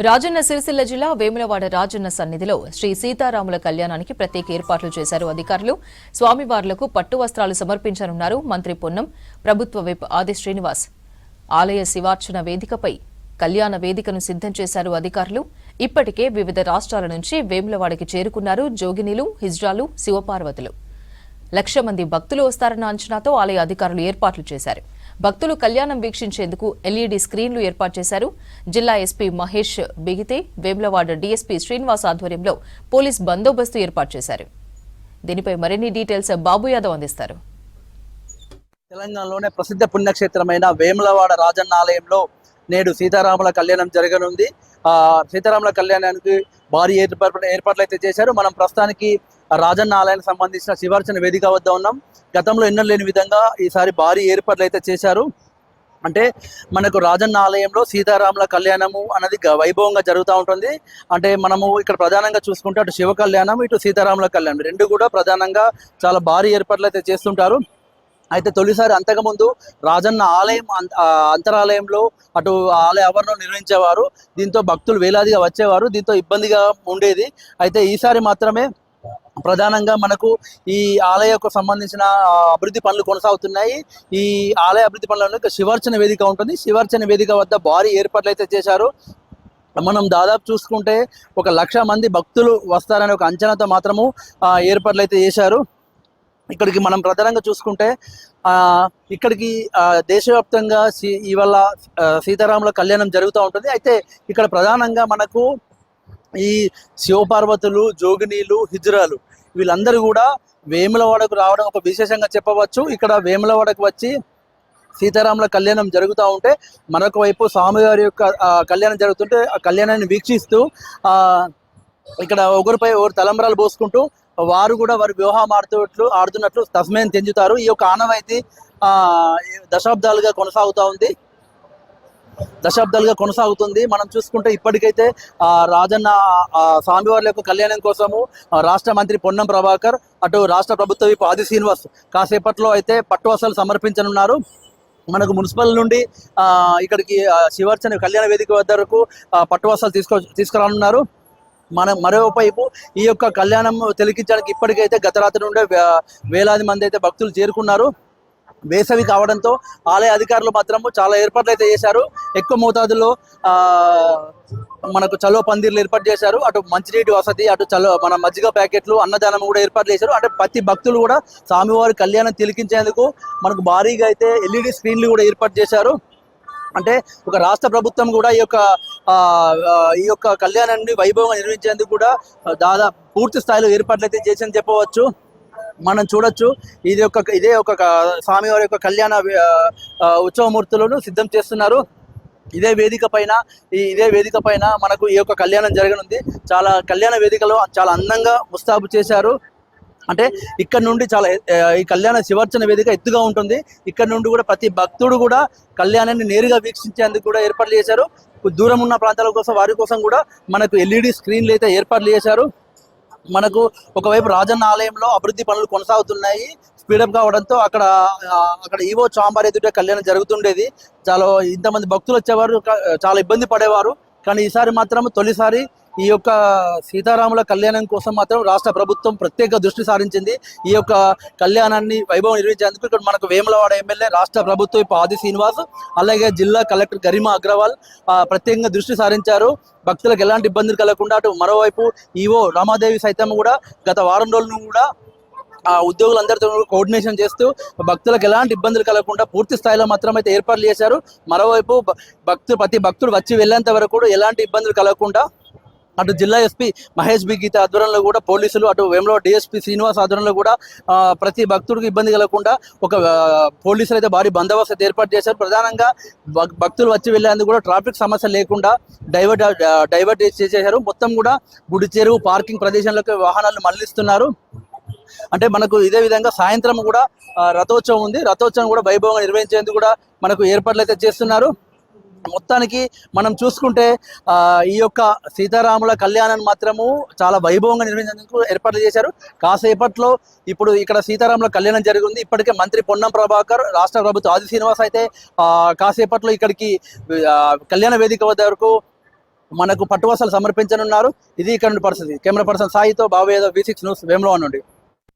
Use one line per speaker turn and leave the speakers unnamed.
రాజన్న సిరిసిల్ల జిల్లా వేములవాడ రాజన్న సన్నిధిలో శ్రీ సీతారాముల కళ్యాణానికి ప్రత్యేక ఏర్పాట్లు చేశారు అధికారులు. స్వామివార్లకు పట్టు వస్త్రాలు సమర్పించనున్నారు మంత్రి పొన్నం. ప్రభుత్వ విప్ ఆది శ్రీనివాస్ ఆలయ శివార్చన వేదికపై కళ్యాణ వేదికను సిద్ధం చేశారు అధికారులు. ఇప్పటికే వివిధ రాష్ట్రాల నుంచి వేములవాడకి చేరుకున్నారు జోగినీలు, హిజ్రాలు, శివపార్వతులు. 1,00,000 మంది భక్తులు వస్తారన్న అంచనాతో ఆలయ అధికారులు ఏర్పాట్లు చేశారు. భక్తులు కళ్యాణం వీక్షించేందుకు ఎల్ఈడీ స్క్రీన్లు ఏర్పాటు చేశారు. జిల్లా ఎస్పీ మహేష్ బిగితే, వేములవాడ డీఎస్పీ శ్రీనివాస్ ఆధ్వర్యంలో పోలీస్ బందోబస్తు ఏర్పాటు చేశారు. దీనిపై మరిన్ని డీటెయిల్స్ బాబు యాదవ్ అందిస్తారు.
తెలంగాణలోనే ప్రసిద్ధ పుణ్యక్షేత్రమైన వేములవాడ రాజన్న ఆలయంలో నేడు సీతారాముల కళ్యాణం జరగనుంది. సీతారాముల కళ్యాణానికి భారీ ఏర్పాట్లు అయితే చేశారు. మనం ప్రస్తుతానికి రాజన్న ఆలయానికి సంబంధించిన శివార్చన వేదిక వద్ద ఉన్నాం. గతంలో ఎన్నడూ లేని విధంగా ఈసారి భారీ ఏర్పాట్లు అయితే చేశారు. అంటే మనకు రాజన్న ఆలయంలో సీతారాముల కళ్యాణము అనేది వైభవంగా జరుగుతూ ఉంటుంది. అంటే మనము ఇక్కడ ప్రధానంగా చూసుకుంటే అటు శివ కళ్యాణం, ఇటు సీతారాముల కళ్యాణం రెండు కూడా ప్రధానంగా చాలా భారీ ఏర్పాట్లు అయితే చేస్తుంటారు. అయితే తొలిసారి అంతకుముందు రాజన్న ఆలయం అంతరాలయంలో అటు ఆలయ ఆవరణలో నిర్వహించేవారు. దీంతో భక్తులు వేలాదిగా వచ్చేవారు. దీంతో ఇబ్బందిగా ఉండేది. అయితే ఈసారి మాత్రమే ప్రధానంగా మనకు ఈ ఆలయకు సంబంధించిన అభివృద్ధి పనులు కొనసాగుతున్నాయి. ఈ ఆలయ అభివృద్ధి పనులలో శివార్చన వేదిక ఉంటుంది. శివార్చన వేదిక వద్ద భారీ ఏర్పాట్లు అయితే చేశారు. మనం దాదాపు చూసుకుంటే 1,00,000 మంది భక్తులు వస్తారనే ఒక అంచనాతో మాత్రము ఏర్పాట్లు అయితే చేశారు. ఇక్కడికి మనం ప్రధానంగా చూసుకుంటే ఇక్కడికి దేశవ్యాప్తంగా ఇవాళ సీతారాముల కళ్యాణం జరుగుతూ ఉంటుంది. అయితే ఇక్కడ ప్రధానంగా మనకు ఈ శివపార్వతులు, జోగినీలు, హిజ్రాలు వీళ్ళందరూ కూడా వేములవాడకు రావడం ఒక విశేషంగా చెప్పవచ్చు. ఇక్కడ వేములవాడకు వచ్చి సీతారాముల కళ్యాణం జరుగుతూ ఉంటే మరొక వైపు స్వామివారి యొక్క కళ్యాణం జరుగుతుంటే ఆ కళ్యాణాన్ని వీక్షిస్తూ ఇక్కడ ఒకరిపై ఒకరు తలంబ్రాలు పోసుకుంటూ వారు కూడా వారి వివాహం ఆడుతున్నట్లు తస్మేన్ తెంచుతారు. ఈ యొక్క ఆనవాయితీ దశాబ్దాలుగా కొనసాగుతుంది. మనం చూసుకుంటే ఇప్పటికైతే రాజన్న స్వామివారి యొక్క కళ్యాణం కోసము రాష్ట్ర మంత్రి పొన్నం ప్రభాకర్, అటు రాష్ట్ర ప్రభుత్వ విప్ ఆది శ్రీనివాస్ కాసేపట్లో అయితే పట్టు వస్త్రాలు సమర్పించనున్నారు. మనకు మున్సిపల్ నుండి ఇక్కడికి శివార్చన కళ్యాణ వేదిక వద్దకు పట్టు వస్త్రాలు తీసుకురానున్నారు. మరోవైపు ఈ యొక్క కళ్యాణం తిలకించడానికి ఇప్పటికైతే గత రాత్రి నుండే వేలాది మంది అయితే భక్తులు చేరుకున్నారు. వేసవి కావడంతో ఆలయ అధికారులు మాత్రము చాలా ఏర్పాట్లు అయితే చేశారు. ఎక్కువ మోతాదులో మనకు చలో పందిర్లు ఏర్పాటు చేశారు. అటు మంచినీటి వసతి, అటు మన మజ్జిగ ప్యాకెట్లు, అన్నదానం కూడా ఏర్పాటు చేశారు. అంటే ప్రతి భక్తులు కూడా స్వామివారి కళ్యాణం తిలకించేందుకు మనకు భారీగా అయితే ఎల్ఈడి స్క్రీన్లు కూడా ఏర్పాటు చేశారు. అంటే ఒక రాష్ట్ర ప్రభుత్వం కూడా ఈ యొక్క కళ్యాణాన్ని వైభవంగా నిర్వహించేందుకు కూడా దాదాపు పూర్తి స్థాయిలో ఏర్పాట్లు అయితే చేసిందని చెప్పవచ్చు. మనం చూడొచ్చు ఇదే ఒక స్వామివారి యొక్క కళ్యాణ ఉత్సవమూర్తులను సిద్ధం చేస్తున్నారు. ఇదే వేదిక పైన మనకు ఈ యొక్క కళ్యాణం జరగనుంది. చాలా కళ్యాణ వేదికలో చాలా అందంగా ముస్తాబు చేశారు. అంటే ఇక్కడ నుండి ఈ కళ్యాణ శివార్చన వేదిక ఎత్తుగా ఉంటుంది. ఇక్కడ నుండి కూడా ప్రతి భక్తుడు కూడా కళ్యాణాన్ని నేరుగా వీక్షించేందుకు కూడా ఏర్పాట్లు చేశారు. దూరం ఉన్న ప్రాంతాల కోసం వారి కోసం కూడా మనకు ఎల్ఈడి స్క్రీన్లు అయితే ఏర్పాట్లు చేశారు. మనకు ఒకవైపు రాజన్న ఆలయంలో అభివృద్ధి పనులు కొనసాగుతున్నాయి. స్పీడప్ కావడంతో అక్కడ ఈవో చాంబార్ ఎదుట కళ్యాణం జరుగుతుండేది. ఇంతమంది భక్తులు వచ్చేవారు, చాలా ఇబ్బంది పడేవారు. కానీ ఈసారి మాత్రం తొలిసారి ఈ యొక్క సీతారాముల కళ్యాణం కోసం మాత్రం రాష్ట్ర ప్రభుత్వం ప్రత్యేక దృష్టి సారించింది. ఈ యొక్క కళ్యాణాన్ని వైభవం నిర్వహించేందుకు ఇక్కడ మనకు వేములవాడ ఎమ్మెల్యే, రాష్ట్ర ప్రభుత్వ ఆది శ్రీనివాస్, అలాగే జిల్లా కలెక్టర్ గరిమా అగ్రవాల్ ప్రత్యేకంగా దృష్టి సారించారు. భక్తులకు ఎలాంటి ఇబ్బందులు కలగకుండా అటు మరోవైపు ఈవో రామాదేవి సైతం కూడా గత వారం రోజులను కూడా ఉద్యోగులందరితో కోఆర్డినేషన్ చేస్తూ భక్తులకు ఎలాంటి ఇబ్బందులు కలగకుండా పూర్తి స్థాయిలో మాత్రం అయితే ఏర్పాట్లు చేశారు. మరోవైపు ప్రతి భక్తుడు వచ్చి వెళ్ళేంత వరకు కూడా ఎలాంటి ఇబ్బందులు కలగకుండా అటు జిల్లా ఎస్పీ మహేష్ బిగీత ఆధ్వర్యంలో కూడా పోలీసులు, అటు వేములవాడ డిఎస్పీ శ్రీనివాస్ ఆధ్వర్యంలో కూడా ప్రతి భక్తుడికి ఇబ్బంది కలగకుండా పోలీసులు అయితే భారీ బందోబస్తు అయితే ఏర్పాటు చేశారు. ప్రధానంగా భక్తులు వచ్చి వెళ్ళేందుకు కూడా ట్రాఫిక్ సమస్య లేకుండా డైవర్ట్ చేశారు. మొత్తం కూడా గుడి చెరువు పార్కింగ్ ప్రదేశంలోకి వాహనాలను మళ్లిస్తున్నారు. అంటే మనకు ఇదే విధంగా సాయంత్రం కూడా రథోత్సవం ఉంది. రథోత్సవం కూడా వైభవంగా నిర్వహించేందుకు కూడా మనకు ఏర్పాట్లు అయితే చేస్తున్నారు. మొత్తానికి మనం చూసుకుంటే ఈ యొక్క సీతారాముల కళ్యాణాన్ని మాత్రము చాలా వైభవంగా నిర్వహించేందుకు ఏర్పాట్లు చేశారు. కాసేపట్లో ఇప్పుడు ఇక్కడ సీతారాముల కళ్యాణం జరిగింది. ఇప్పటికే మంత్రి పొన్నం ప్రభాకర్, రాష్ట్ర ప్రభుత్వ ఆది శ్రీనివాస్ అయితే కాసేపట్లో ఇక్కడికి కళ్యాణ వేదిక వద్ద వరకు మనకు పట్టు వస్త్రాలు సమర్పించనున్నారు. ఇది ఇక్కడ నుండి పరిస్థితి. కెమెరా పర్సన్ సాయితో బాబు యాదవ్, V6 న్యూస్, వేములవాడ నుండి.